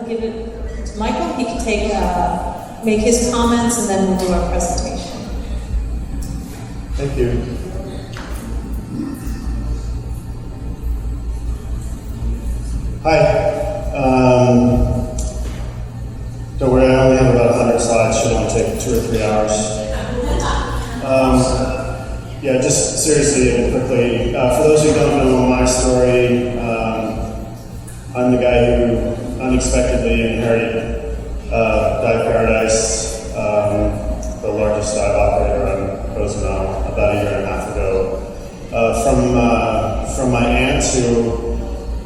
give it to Michael. He can make his comments, and then we'll do our presentation. Thank you. Hi. Don't worry, I only have about 100 slides. Should only take 2 or 3 hours. Yeah, just seriously and quickly. For those who don't know my story, I'm the guy who unexpectedly inherited Dive Paradise, the largest dive operator on Cozumel, about 1.5 years ago, from my aunt, who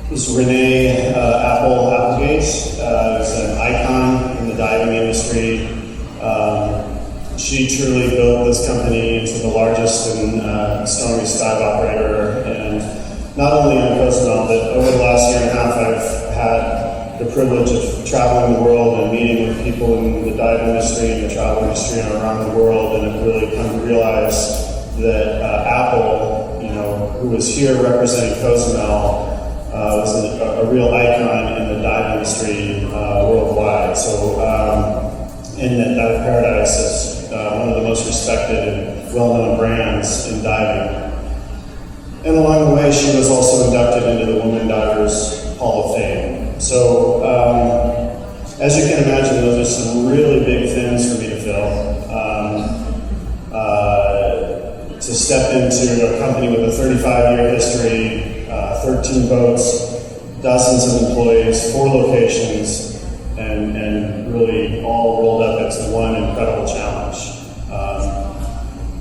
was Renee Applegate, who's an icon in the diving industry. She truly built this company into the largest and strongest dive operator, and not only on Cozumel, but over the last 1.5 years, I've had the privilege of traveling the world and meeting with people in the dive industry and the travel industry and around the world, and have really come to realize that Apple, who was here representing Cozumel, was a real icon in the dive industry worldwide. So, and that Dive Paradise is one of the most respected and well-known brands in diving. And along the way, she was also inducted into the Women Divers Hall of Fame. So, as you can imagine, those are some really big things for me to fill. To step into a company with a 35-year history, 13 boats, dozens of employees, 4 locations, and really all rolled up into one incredible challenge.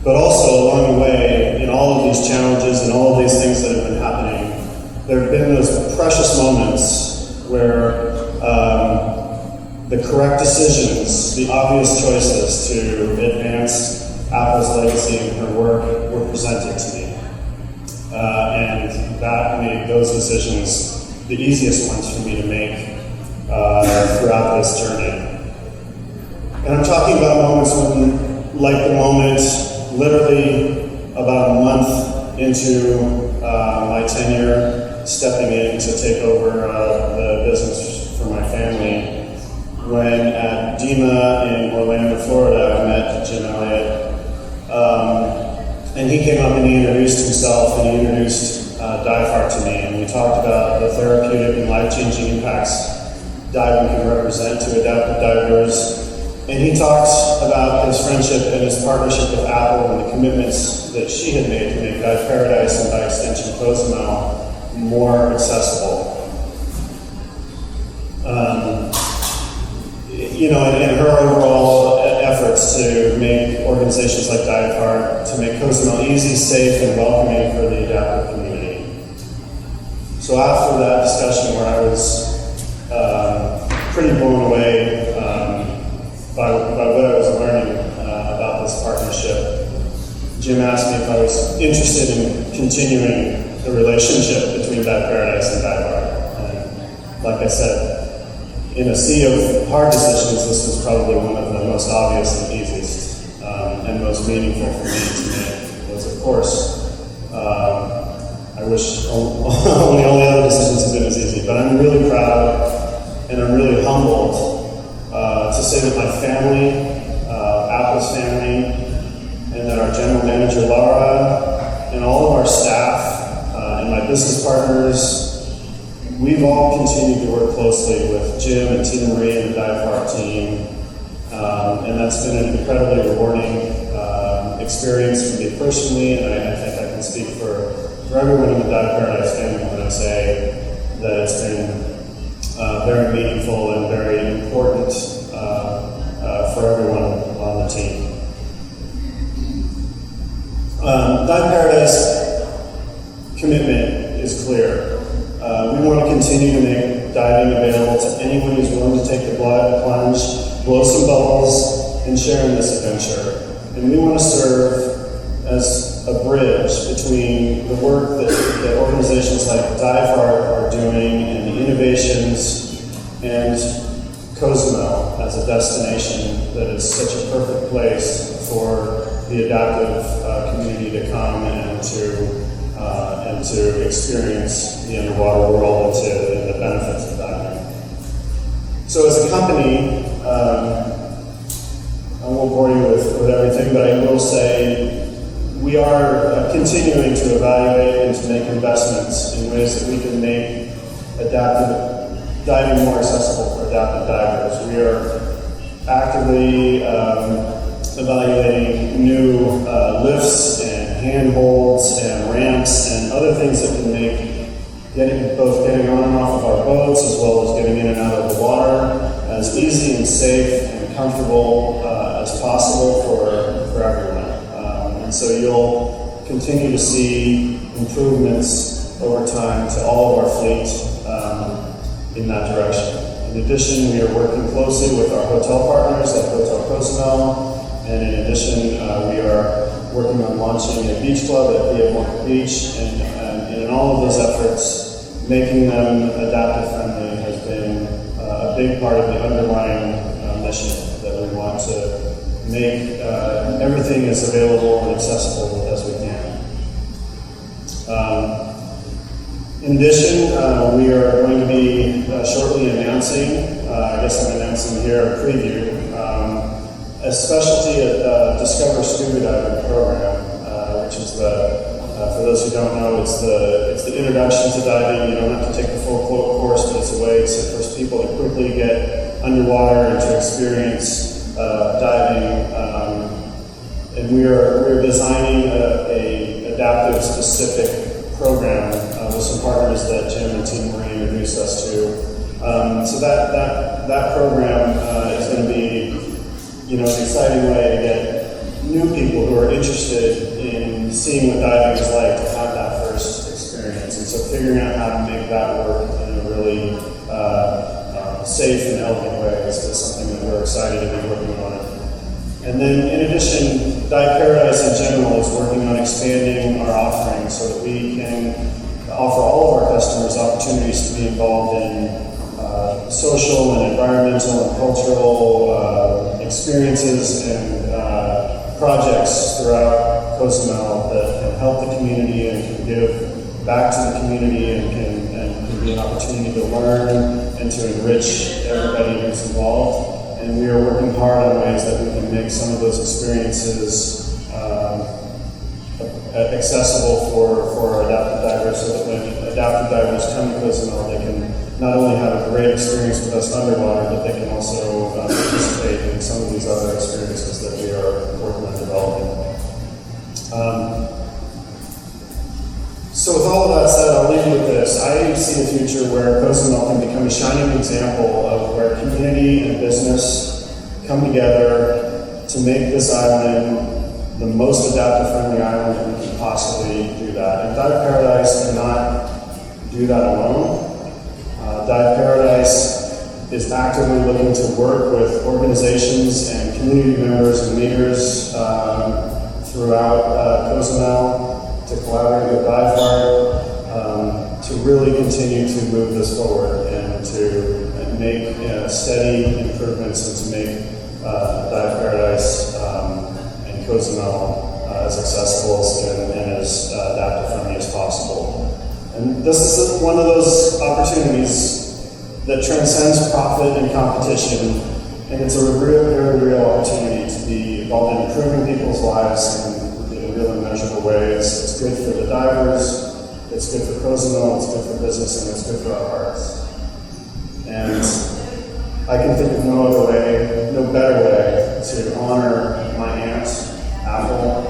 But also along the way, in all of these challenges and all of these things that have been happening, there have been those precious moments where the correct decisions, the obvious choices to advance Apple's legacy and her work were presented to me. And that made those decisions the easiest ones for me to make throughout this journey. And I'm talking about moments when, like the moment literally about a month into my tenure, stepping in to take over the business for my family, when at DEMA in Orlando, Florida, I met Jim Elliott. And he came up and he introduced himself and he introduced Diveheart to me, and we talked about the therapeutic and life-changing impacts diving can represent to adaptive divers. And he talked about his friendship and his partnership with Apple and the commitments that she had made to make Dive Paradise and by extension Cozumel more accessible. And her overall efforts to make organizations like Diveheart, to make Cozumel easy, safe, and welcoming for the adaptive community. So after that discussion where I was pretty blown away by what I was learning about this partnership, Jim asked me if I was interested in continuing the relationship between Dive Paradise and Diveheart. And like I said, in a sea of hard decisions, this was probably one of the most obvious and easiest and most meaningful for me to make. Was, of course, I wish only all the other decisions had been as easy, but I'm really proud and I'm really humbled to say that my family, Apple's family, and that our general manager, Laura, and all of our staff, and my business partners, we've all continued to work closely with Jim and Tina Marie and the Diveheart team, and that's been an incredibly rewarding experience for me personally, and I think I can speak for everyone in the Dive Paradise family when I say that it's been very meaningful and very important for everyone on the team. Dive Paradise commitment is clear. We want to continue to make diving available to anyone who's willing to take the plunge, blow some bubbles, and share in this adventure. And we want to serve as a bridge between the work that organizations like Diveheart are doing and the innovations and Cozumel as a destination that is such a perfect place for the adaptive community to come and to experience the underwater world and the benefits of diving. So So as a company, I won't bore you with everything, but I will say we are continuing to evaluate and to make investments in ways that we can make adaptive diving more accessible for adaptive divers. We are actively evaluating new lifts and handholds and ramps and other things that can make getting on and off of our boats as well as getting in and out of the water as easy and safe and comfortable as possible for everyone. And so you'll continue to see improvements over time to all of our fleet in that direction. In addition, we are working closely with our hotel partners at Hotel Cozumel, and in addition, we are working on launching a beach club at Diveheart Beach, and in all of those efforts, making them adaptive friendly has been a big part of the underlying mission, that we want to make everything as available and accessible as we can. In addition, we are going to be shortly announcing, I guess I'm announcing here a preview, a specialty at Discover Scuba Diving program, which is for those who don't know, it's the introduction to diving. You don't have to take the full course, but it's a way for people to quickly get underwater and to experience diving. And we're designing a adaptive specific program with some partners that Jim and Team Marie introduced us to. So that program is going to be, an exciting way to get new people who are interested in seeing what diving is like to have that first experience. And so figuring out how to make that work in a really safe and elegant way is something that we're excited to be working on. And then in addition, Dive Paradise in general is working on expanding our offerings so that we can offer all of our customers opportunities to be involved in social and environmental and cultural experiences and projects throughout Cozumel that can help the community and can give back to the community and can be an opportunity to learn and to enrich everybody who's involved. And we are working hard on ways that we can make some of those experiences accessible for our adaptive divers, so that when adaptive divers come to Cozumel, they can not only have a great experience with us underwater, but they can also participate in some of these other experiences that we are working on developing. So with all of that said, I'll leave you with this. I see a future where Cozumel can become a shining example of where community and business come together to make this island the most adaptive friendly island that we can possibly do that. And Dive Paradise cannot do that alone. Dive Paradise is actively looking to work with organizations and community members and leaders throughout Cozumel to collaborate with Diveheart to really continue to move this forward and to make steady improvements and to make Dive Paradise and Cozumel as accessible and as adaptive friendly as possible. And this is one of those opportunities that transcends profit and competition, and it's a very real opportunity to be involved in improving people's lives in a real and measurable way. It's good for the divers, it's good for Cozumel, it's good for business, and it's good for our hearts. And I can think of no other way, no better way to honor my aunt, Apple,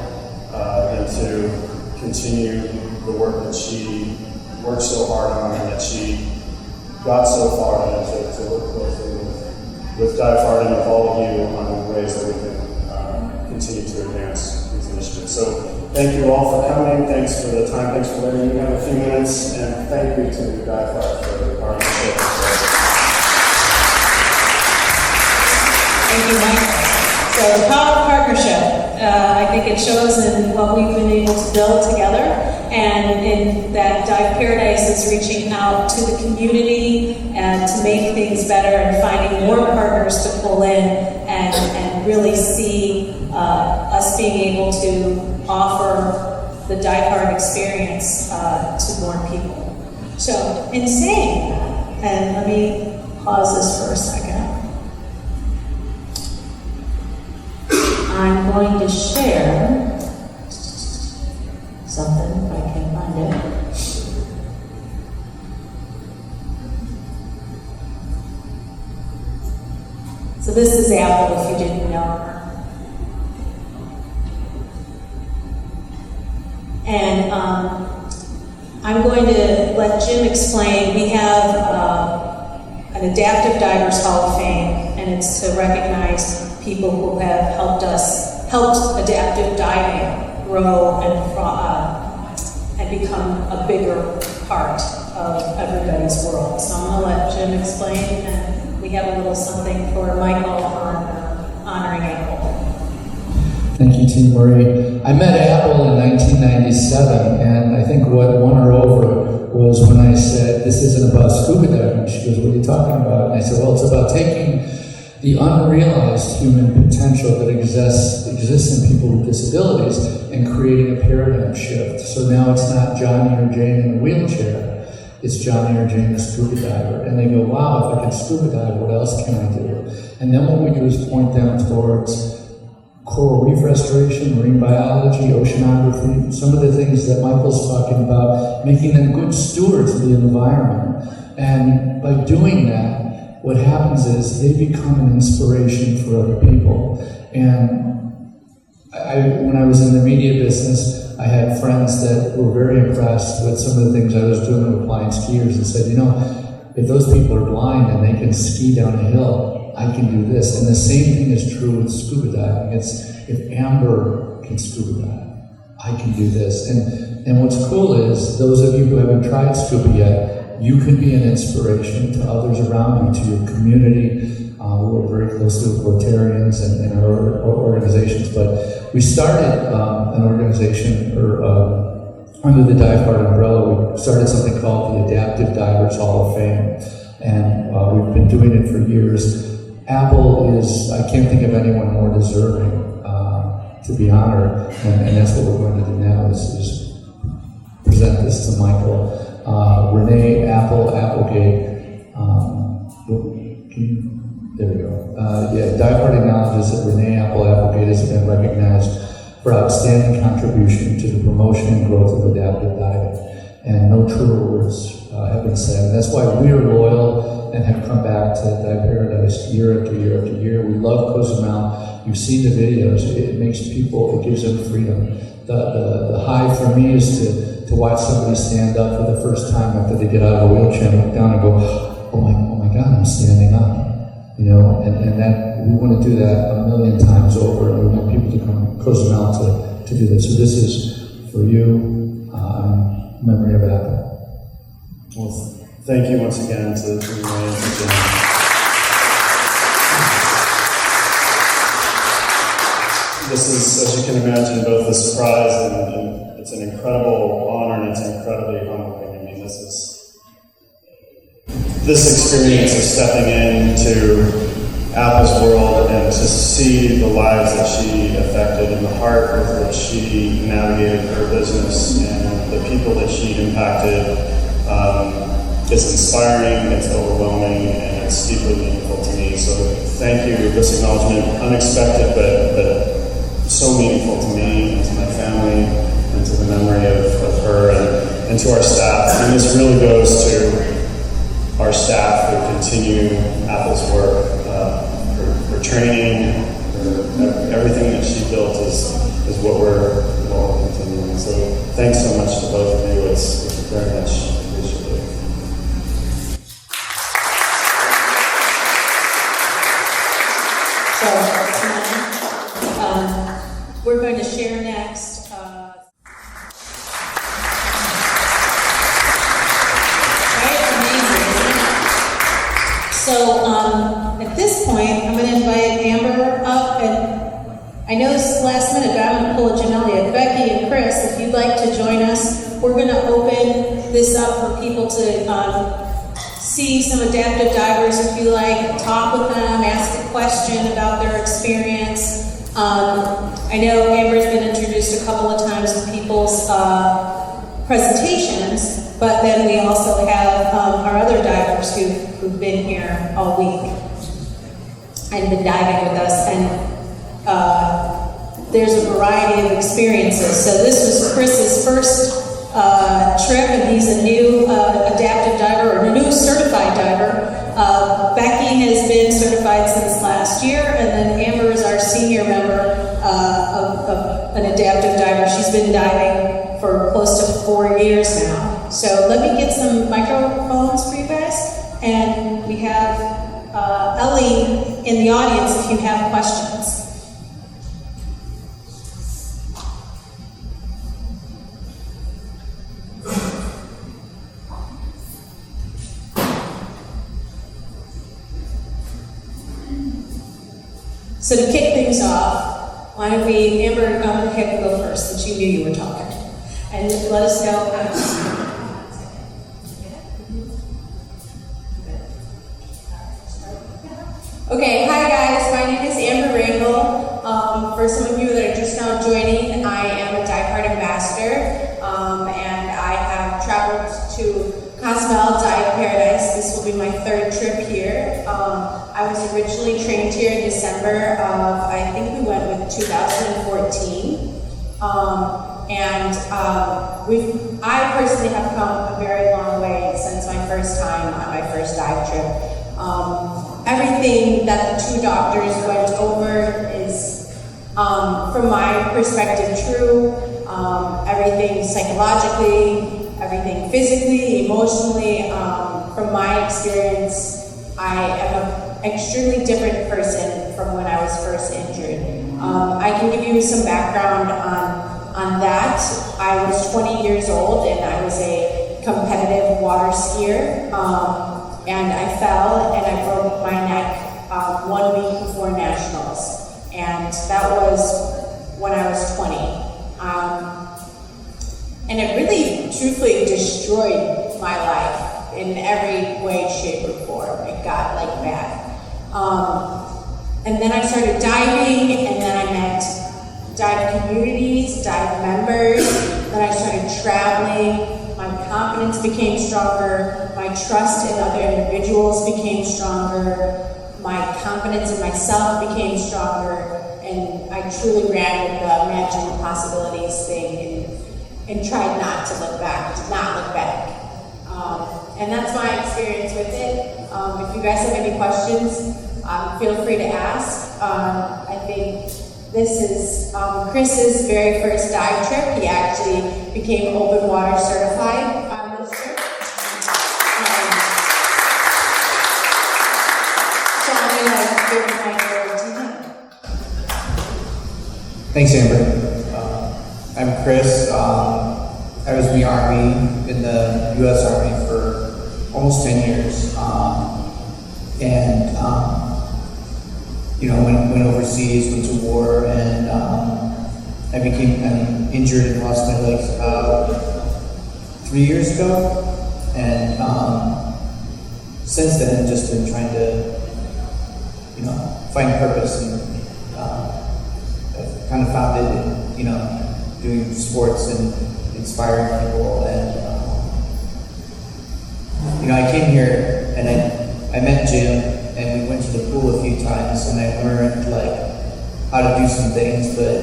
than to continue the work that she worked so hard on and that she got so far and to work closely with Diveheart and with all of you on ways that we can continue to advance these initiatives. So thank you all for coming. Thanks for the time. Thanks for letting me have a few minutes. And thank you to Diveheart for the partnership. Thank you, Mike. So the power of partnership, I think it shows in what we've been able to build together, and in that Dive Paradise is reaching out to the community and to make things better and finding more partners to pull in and really see us being able to offer the Diveheart experience to more people. So in saying that, and let me pause this for a second. I'm going to share something, if I can find it. So this is Apple, if you didn't know. And I'm going to let Jim explain. We have an Adaptive Divers Hall of Fame, and it's to recognize people who have helped adaptive diving grow and become a bigger part of everybody's world. So I'm going to let Jim explain, and we have a little something for Michael on honoring Apple. Thank you, Team Marie. I met Apple in 1997, and I think what won her over was when I said, this isn't about scuba diving. She goes, what are you talking about? And I said, well, it's about taking the unrealized human potential that exists in people with disabilities and creating a paradigm shift. So now it's not Johnny or Jane in a wheelchair, it's Johnny or Jane, the scuba diver. And they go, wow, if I can scuba dive, what else can I do? And then what we do is point them towards coral reef restoration, marine biology, oceanography, some of the things that Michael's talking about, making them good stewards of the environment. And by doing that, what happens is they become an inspiration for other people. And when I was in the media business, I had friends that were very impressed with some of the things I was doing with blind skiers and said, you know, if those people are blind and they can ski down a hill, I can do this. And the same thing is true with scuba diving. It's, if Amber can scuba dive, I can do this. And what's cool is, those of you who haven't tried scuba yet, you can be an inspiration to others around you, to your community. We work very closely with Rotarians and our organizations, but we started an organization, under the Diveheart umbrella, we started something called the Adaptive Divers Hall of Fame. And we've been doing it for years. Apple is, I can't think of anyone more deserving to be honored, and that's what we're going to do now, is present this to Michael. Renee Applegate, there we go. Diveheart acknowledges that Renee Applegate has been recognized for outstanding contribution to the promotion and growth of adaptive diving, and no truer words have been said. And that's why we are loyal and have come back to Dive Paradise year after year after year. We love Cozumel. You've seen the videos. It makes people, it gives them freedom. The high for me is to watch somebody stand up for the first time after they get out of a wheelchair and look down and go, oh my God, I'm standing up. You know, and that we want to do that a million times over, and we want people to come to Cozumel to do this. So this is for you, memory of Apple. Well, thank you once again to Renee and to Jen. This is, as you can imagine, both a surprise and it's an incredible honor, and it's incredibly humbling. I mean, this experience of stepping into Apple's world and to see the lives that she affected and the heart with which she navigated her business and the people that she impacted is inspiring, it's overwhelming, and it's deeply meaningful to me. So thank you. This acknowledgement, unexpected, but so meaningful to me and to my family and to the memory of her and to our staff. And this really goes to our staff who continue Apple's work, her training, everything that she built is what we're continuing. So thanks so much to both of you. It's very much appreciated. So we're going to share next. So at this point, I'm going to invite Amber up, and I know this is last minute, but I'm going to pull a Jamelia. Becky and Chris, if you'd like to join us, we're going to open this up for people to see some adaptive divers, if you like, talk with them, ask a question about their experience. I know Amber's been introduced a couple of times in people's presentations. But then we also have our other divers who've been here all week and been diving with us, and there's a variety of experiences. So this was Chris's first trip, and he's a new adaptive diver, or a new certified diver. Becky has been certified since last year, and then Amber is our senior member of an adaptive diver. She's been diving for close to 4 years now. So let me get some microphones for you guys, and we have Ellie in the audience if you have questions. So to kick things off, why don't we, Amber, I'm going to have you go first, since you knew you were talking. And let us know. Okay, hi guys, my name is Amber Rangel. For some of you that are just now joining, I am a Diveheart ambassador, and I have traveled to Cozumel Dive Paradise. This will be my third trip here. I was originally trained here in December of, I think we went with 2014. I personally have come a very long way since my first time on my first dive trip. Everything that the two doctors went over is, from my perspective, true. Everything psychologically, everything physically, emotionally. From my experience, I am an extremely different person from when I was first injured. I can give you some background on that. I was 20 years old and I was a competitive water skier. And I fell and I broke my neck 1 week before nationals. And that was when I was 20. And it really, truthfully destroyed my life in every way, shape, or form. It got like bad. And then I started diving, and then I met dive communities, dive members. Then I started traveling. My confidence became stronger. My trust in other individuals became stronger. My confidence in myself became stronger. And I truly ran with the Imagine the Possibilities thing and tried not to look back, to not look back. And that's my experience with it. If you guys have any questions, feel free to ask. I think this is Chris's very first dive trip. He actually became open water certified on this trip. So I'm going to give my word to him. Thanks, Amber. I'm Chris. I was in the Army, in the U.S. Army for almost 10 years. Went overseas, went to war, and I became injured and lost my legs about 3 years ago. And since then, I've just been trying to, find purpose, and I've kind of found it in, doing sports and inspiring people. And I came here and I met Jim. And we went to the pool a few times, and I learned how to do some things, but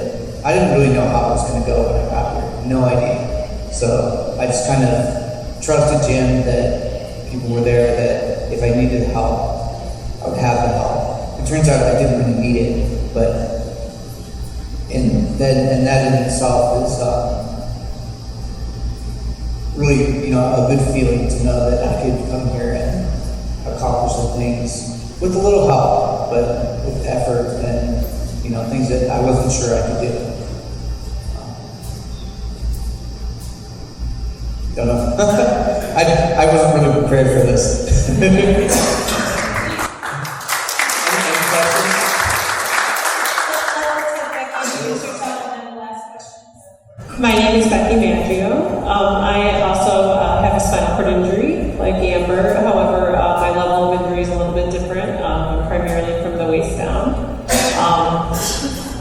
I didn't really know how it was going to go when I got here. No idea. So I just kind of trusted Jim that people were there, that if I needed help, I would have the help. It turns out I didn't really need it, but that in itself is really a good feeling to know that I could come here and accomplish some things. With a little help, but with effort and things that I wasn't sure I could do. Don't know. I wasn't really prepared for this. My name is Becky Maggio. I also have a spinal cord injury, like Amber. However, my level of injury is a little bit different, primarily from the waist down.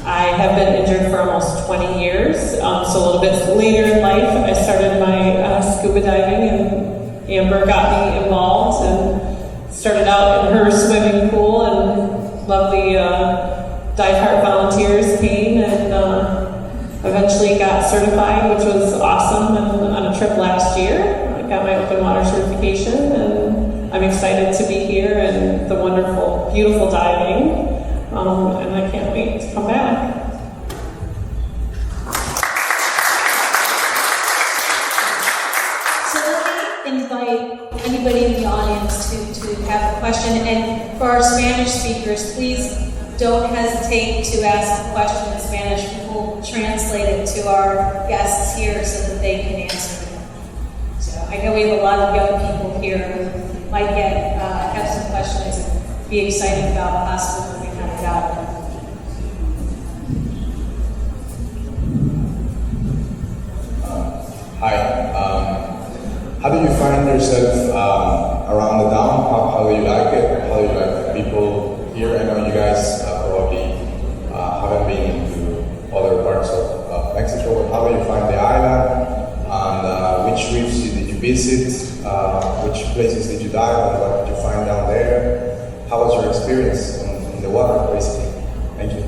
I have been injured for almost 20 years. So a little bit later in life, I started my scuba diving, and Amber got me involved and started out in her swimming pool, and lovely Diveheart volunteers came and eventually got certified, which was awesome, and on a trip last year. I got my open water certification, and I'm excited to be here and the wonderful, beautiful diving, and I can't wait to come back. So let me invite anybody in the audience to have a question, and for our Spanish speakers, please don't hesitate to ask a question in Spanish. We'll translate it to our guests here so that they can answer them. So I know we have a lot of young people here who might have some questions and be excited about possibly moving out of God. Hi. How do you find yourself around the town? How do you like it? How do you like the people here? I know you guys probably haven't been to other parts of Mexico, but how do you find the island? And which reefs did you visit? Which places did you dive? And what did you find down there? How was your experience in the water, basically? Thank you.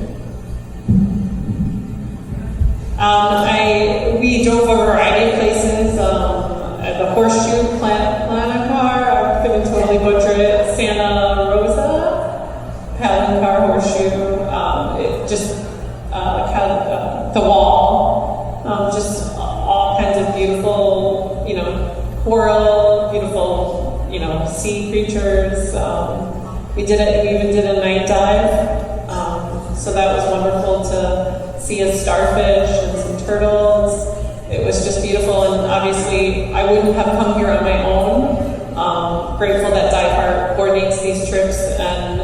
We drove a variety of places. The Horseshoe, Planacar, I couldn't totally butcher it. Santa Rosa, Palancar, Horseshoe, the Wall, just all kinds of beautiful, coral, beautiful, sea creatures. We even did a night dive, so that was wonderful to see a starfish and some turtles. It was just beautiful, and obviously I wouldn't have come here on my own. Grateful that Diveheart coordinates these trips and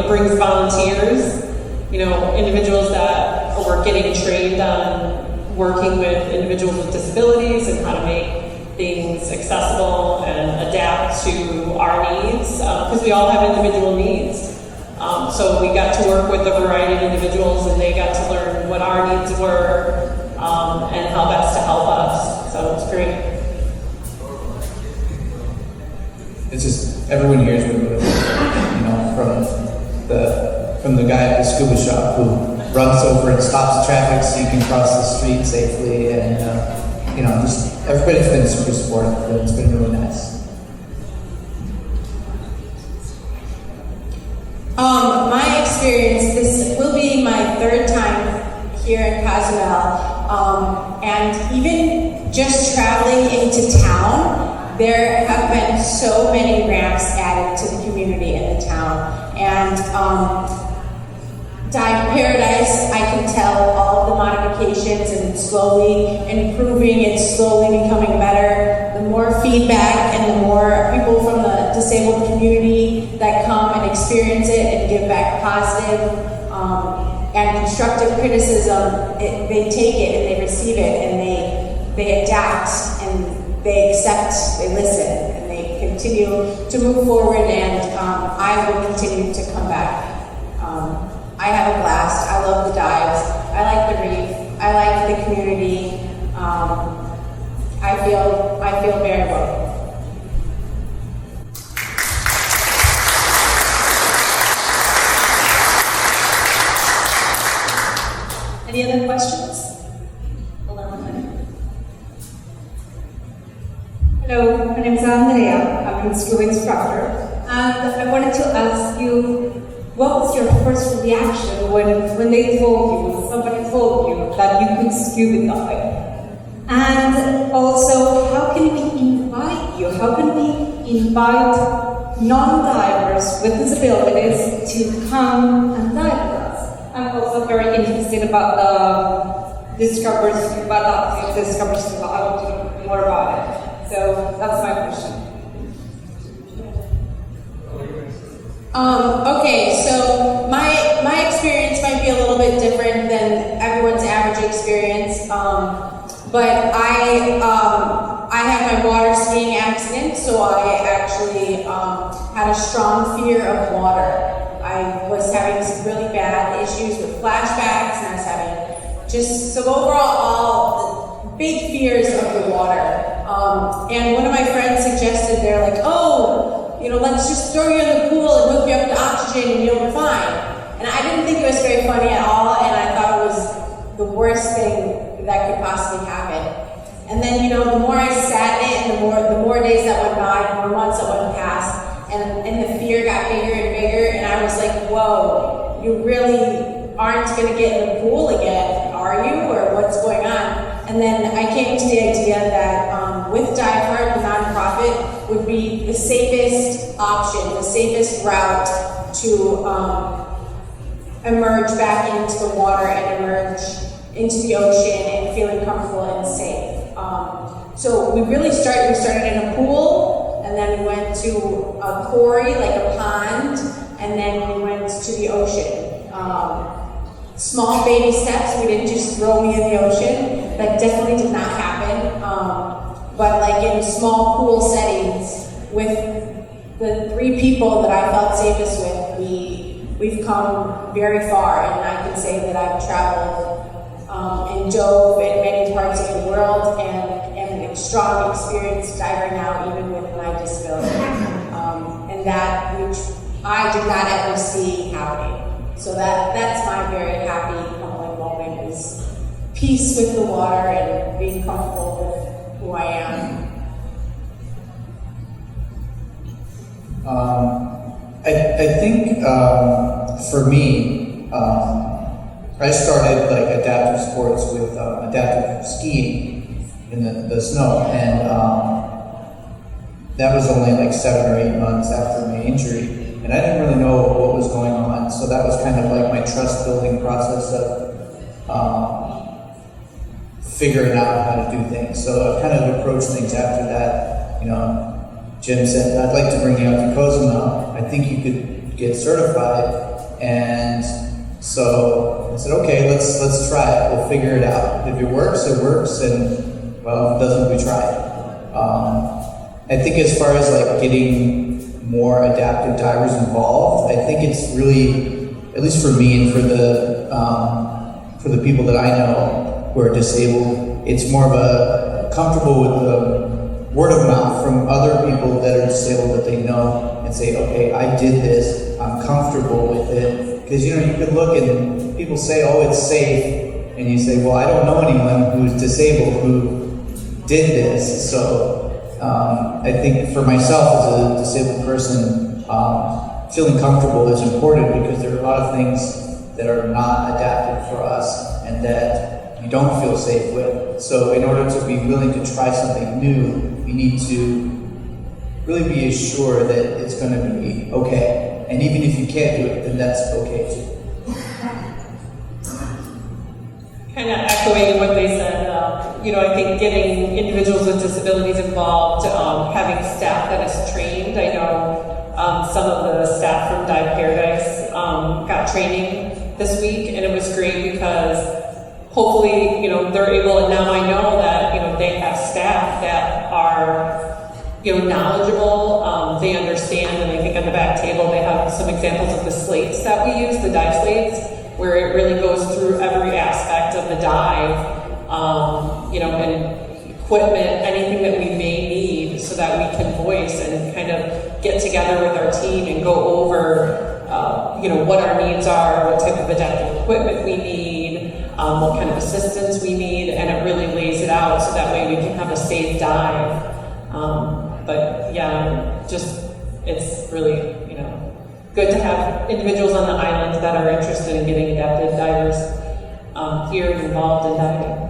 brings volunteers, individuals that were getting trained on working with individuals with disabilities and how to make things accessible and adapt to our needs, because we all have individual needs. So we got to work with a variety of individuals, and they got to learn what our needs were and how best to help us. So it's great. It's just, everyone here is really good, from the guy at the scuba shop who runs over and stops traffic so you can cross the street safely, and just everybody's been super supportive. It's been really nice. My experience, this will be my third time here in Cozumel, and even just traveling into town, there have been so many ramps added to the community in the town, and Dive Paradise, I can tell all of the modifications, and it's slowly improving, it's slowly becoming better. The more feedback and the more people from the disabled community that come and experience it and give back positive and constructive criticism, they take it and they receive it, and they adapt and they accept, they listen, and they continue to move forward, and I will continue to come back. I have a blast. I love the dives. I like the reef. I like the community. I feel very well. Any other questions? Hold on one minute. Hello, my name is Andrea. I'm a scuba instructor, and I wanted to ask you, what was your first reaction when they told you, somebody told you that you could scuba dive? And also, how can we invite you? How can we invite non-divers with disabilities to come and dive with us? I'm also very interested about the Discover Scuba. I want to know more about it. So that's my question. Okay, so my experience might be a little bit different than everyone's average experience, but I had my water skiing accident, so I actually had a strong fear of water. I was having some really bad issues with flashbacks, and I was having just so overall, all big fears of the water. And one of my friends suggested, they're like, oh, let's just throw you in the pool and hook you up to oxygen and you'll be fine. And I didn't think it was very funny at all, and I thought it was the worst thing that could possibly happen. And then, the more I sat in it, and the more days that went by, the more months that went past, and the fear got bigger and bigger, and I was like, whoa, you really aren't going to get in the pool again, are you? Or what's going on? And then I came to the idea that with Diveheart, the nonprofit, would be the safest option, the safest route to emerge back into the water and emerge into the ocean and feeling comfortable and safe. So we started in a pool, and then we went to a quarry, like a pond, and then we went to the ocean. Small baby steps, we didn't just throw me in the ocean. That definitely did not happen. But like in small pool settings, with the 3 people that I felt safest with, we've come very far, and I can say that I've traveled and dove in many parts of the world, and am a strong experienced diver now, even with my disability. And that which I did not ever see happening. So that's my very happy, humbling moment, is peace with the water and being comfortable with who I am. I think for me, I started like adaptive sports with adaptive skiing in the snow, and that was only like 7 or 8 months after my injury. And I didn't really know what was going on, so that was kind of like my trust building process of figuring out how to do things. So I kind of approached things after that. Jim said, I'd like to bring you out to Cozumel. I think you could get certified. And so I said, okay, let's try it. We'll figure it out. If it works, it works. And well, if it doesn't, we try it. I think as far as like getting more adaptive divers involved, I think it's really, at least for me and for the people that I know who are disabled, it's more of a comfortable with the word of mouth from other people that are disabled that they know, and say, okay, I did this, I'm comfortable with it. Because you could look and people say, oh, it's safe, and you say, well, I don't know anyone who's disabled who did this. So I think for myself as a disabled person, feeling comfortable is important, because there are a lot of things that are not adapted for us and that you don't feel safe with. So in order to be willing to try something new, you need to really be assured that it's going to be okay. And even if you can't do it, then that's okay too. Kind of echoing what they said, I think getting individuals with disabilities involved, having staff that is trained. I know some of the staff from Dive Paradise got training this week, and it was great because hopefully, they're able, and now I know that, they have staff that are, knowledgeable, they understand, and I think on the back table they have some examples of the slates that we use, the dive slates, where it really goes through every aspect of the dive, and equipment, anything that we may need, so that we can voice and kind of get together with our team and go over, what our needs are, what type of adaptive equipment we need, what kind of assistance we need, and it really lays it out so that way we can have a safe dive. But yeah, it's really, good to have individuals on the island that are interested in getting adaptive divers here involved in diving.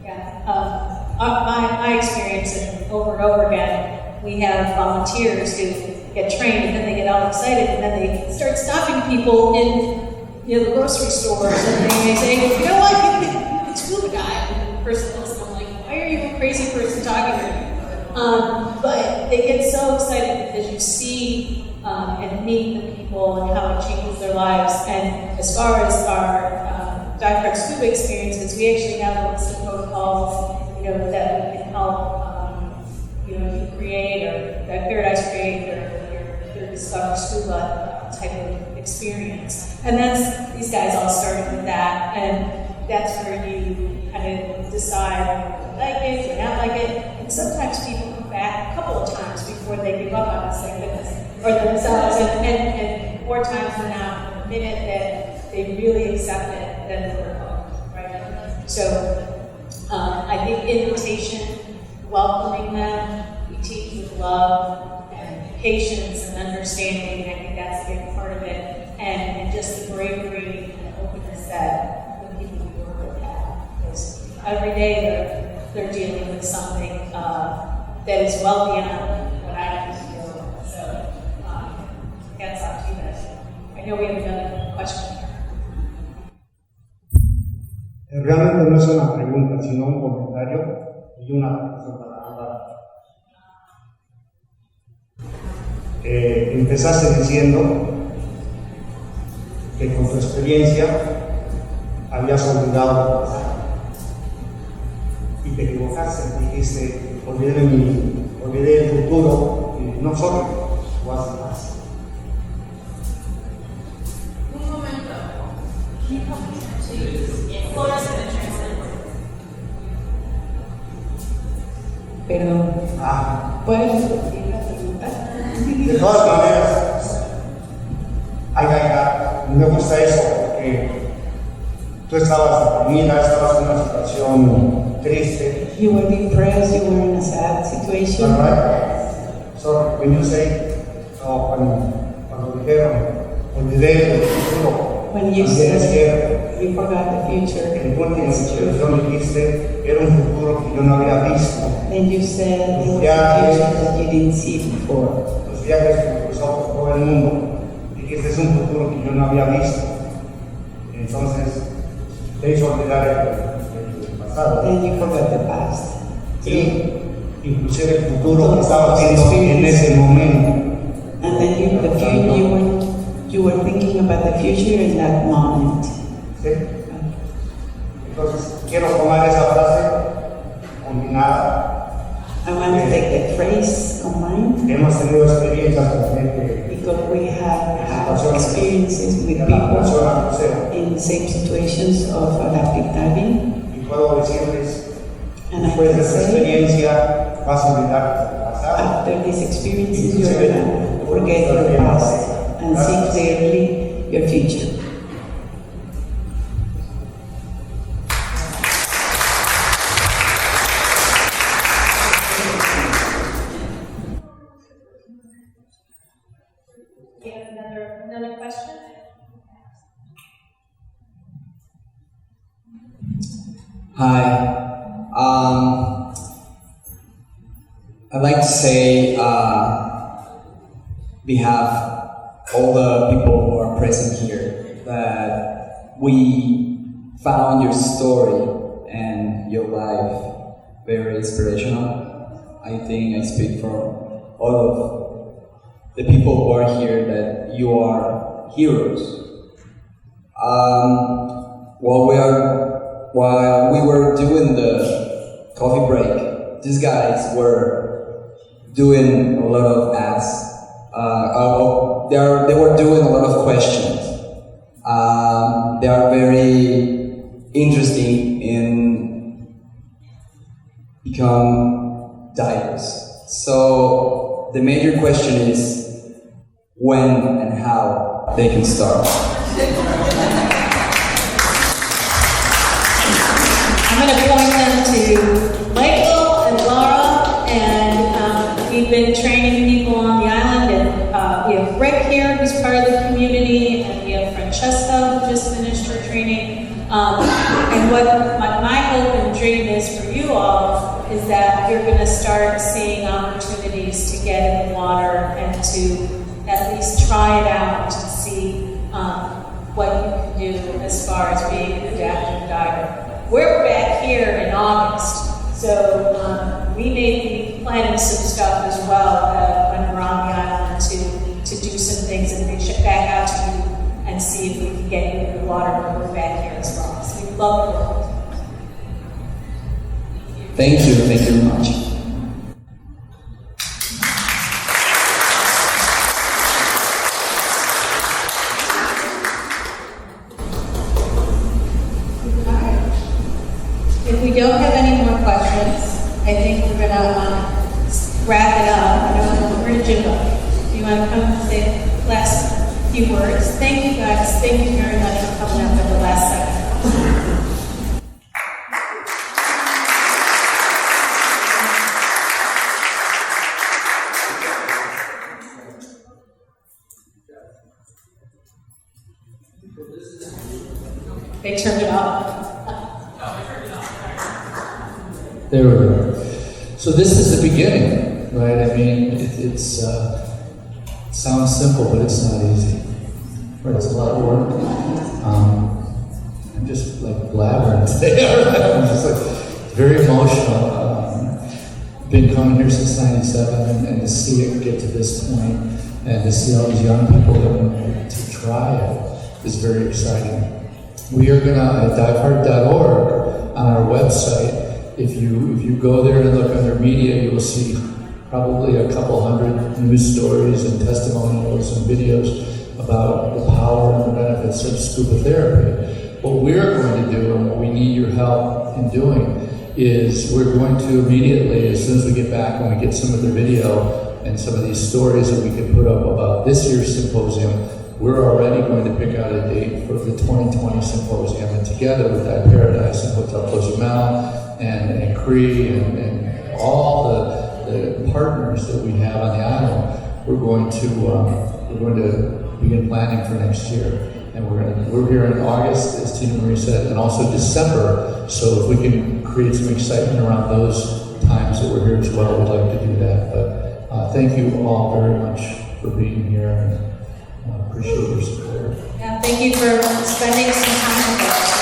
Yeah, my experience, and over again, we have volunteers who get trained, and then they get all excited, and then they start stopping people in the grocery stores, and they say, you know what, you can scuba dive. And the person looks, I'm like, why are you a crazy person talking to me? But they get so excited because you see and meet the people and how it changes their lives. And as far as our Diveheart scuba experiences, we actually have a list of protocols, that we can help, you create, or Dive Paradise create, or your Discover Scuba type of experience. And these guys all started with that. And that's where you kind of decide if you like it, if you not like it. And sometimes people come back a couple of times before they give up on us, thank goodness, or themselves, and more times than not, the minute that they really accept it, then they're hooked, right? So I think invitation, welcoming them, we teach with love and patience and understanding. I think that's a big part of it, and just the bravery and openness that the people we work with have. Because every day they're dealing with something that is well beyond what I used to deal with. So hats off to you guys. I know we have another question. Realmente no es una pregunta, sino un comentario y una petición para ambas. Empezaste diciendo que con tu experiencia habías olvidado el pasado y te equivocaste, dijiste, olvidé el futuro y no solo, o hace más. Un momento. Can you help me to Flores in the translate? Perdón. ¿Puedes repetir la pregunta? De todas maneras, me gusta eso, porque tú estabas deprimida, estabas en una situación triste. You were depressed, you were in a sad situation. Right? So when you say, cuando dijeron, olvidé el futuro, When you también es said cierto. you forgot the future, En tu última it's true. expresión dijiste, era un futuro que yo no había visto. And you said it was a future that you didn't see before. Los viajes que cruzó por todo el mundo, y que este es un futuro que yo no había visto. Entonces, te hizo olvidar el pasado. Then you forgot the past. Y inclusive el futuro que estaba viendo en ese momento. And then you were thinking about the future in that moment. ¿Sí? Entonces, quiero tomar esa frase combinada. I want to take that phrase combined Hemos tenido experiencias con gente because we have had experiences with en la people relación al buceo. in the same situations of adaptive diving. Y puedo decirles, And I después de can esa say, experiencia, vas a olvidar el pasado. after these experiences, you're going to forget your past and see clearly your future. Do you have another question? Hi. I'd like to say, behalf all the people who are present here, that we found your story and your life very inspirational. I think I speak for all of the people who are here that you are heroes. While we were doing the coffee break, these guys were doing a lot of ads. They were doing a lot of questions. They are very interesting in become divers. So the major question is when and how they can start. I'm going to point them to Michael and Laura, and we've been training people on the island, and we have Rick here, who's part of the community, and we have Francesca, who just finished her training. And what my hope and dream is for you all is that you're going to start seeing opportunities to get in the water and to at least try it out to see what you can do as far as being an adaptive diver. We're back here in August, so we may be planning some stuff as well when we're on the island to do some things and reach back out to you and see if we can get you in the water when we're back here as well. So we'd love to work with you. Thank you very much. scuba. Do you want to come and say the last few words? Thank you guys. Thank you very much for coming up at the last second. They turned it off. There we go. So this is the beginning, right? I mean, it sounds simple, but it's not easy. Right? It's a lot of work. I'm just like blabbering today. I'm just like very emotional. Been coming here since '97, and to see it get to this point, and to see all these young people to try it is very exciting. We are gonna at diveheart.org on our website. If you go there and look under media, you will see probably a couple hundred news stories and testimonials and videos about the power and the benefits of scuba therapy. What we're going to do, and what we need your help in doing, is we're going to immediately, as soon as we get back, when we get some of the video and some of these stories that we can put up about this year's symposium, we're already going to pick out a date for the 2020 symposium, and together with Dive Paradise and Hotel Cozumel and Cree and all the partners that we have on the island, we're going to begin planning for next year. And we're here in August, as Tina Marie said, and also December. So if we can create some excitement around those times that we're here as well, we'd like to do that. But thank you all very much for being here, and appreciate your support. Yeah, thank you for spending some time with us.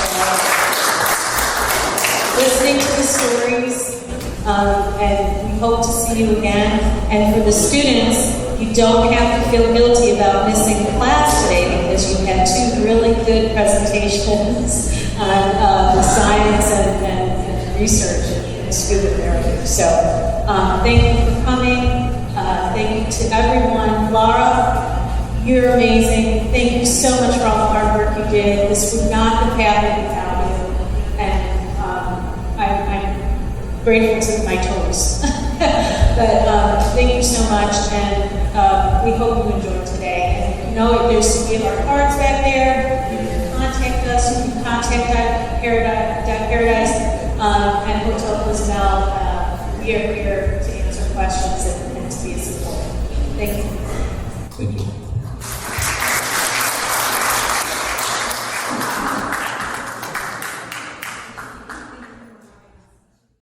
Listening to the stories, and we hope to see you again. And for the students, you don't have to feel guilty about missing class today, because you had two really good presentations on the science and research in scuba therapy. So thank you for coming. Thank you to everyone. Laura, you're amazing. Thank you so much for all the hard work you did. This would not have happened without you. And I'm grateful to my toes. But thank you so much, and we hope you enjoyed today. And you know, we have our cards back there. You can contact us. You can contact Dive Paradise and Hotel Cozumel. We are here to answer questions and to be a support. Thank you.